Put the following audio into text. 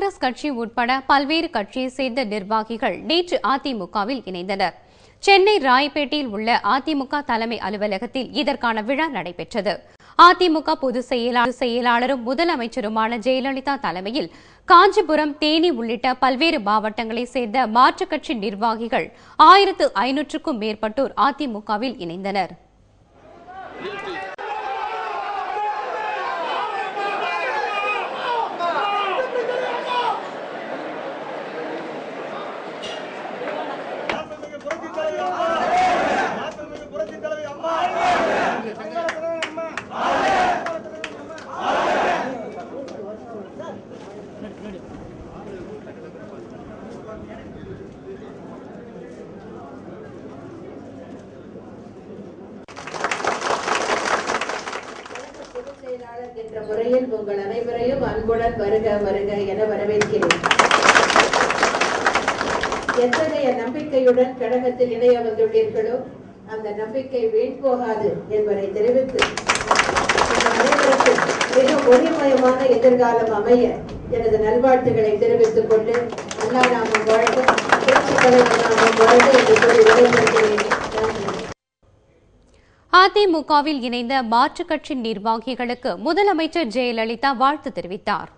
காங்கிரஸ் கட்சி உட்பட பல்வேறு கட்சியை சேர்ந்த நிர்வாகிகள் நேற்று அதிமுகவில் இணைந்தனர். சென்னை ராயப்பேட்டையில் உள்ள அதிமுக தலைமை அலுவலகத்தில் இதற்கான விழா நடைபெற்றது. அதிமுக பொதுச் செயலாளரும் முதலமைச்சருமான ஜெயலலிதா தலைமையில் காஞ்சிபுரம், தேனி உள்ளிட்ட பல்வேறு மாவட்டங்களைச் சேர்ந்த மாற்றுக் கட்சி நிர்வாகிகள் 1500க்கும் மேற்பட்டோர் அதிமுகவில் இணைந்தனர். என்ற முறையில் உங்கள் அனைவரையும் அன்புடன் வருக வருக என வரவேற்கிறேன். எத்தகைய நம்பிக்கையுடன் கழகத்தில் இணைய வந்துள்ளீர்களோ அந்த நம்பிக்கை வீண் போகாது என்பதை தெரிவித்து அனைவருக்கும் மிக ஒளிமயமான எதிர்காலம் அமைய எனது நல்வாழ்த்துக்களை தெரிவித்துக் கொண்டு அண்ணா நாமம் வாழ்க, புரட்சித் தலைவர் நாமம் வாழ்க என்று கூறி விடைபெறுகிறேன். அதிமுகவில் இணைந்த மாற்றுக் கட்சி நிர்வாகிகளுக்கு முதலமைச்சர் ஜெயலலிதா வாழ்த்து தெரிவித்தார்.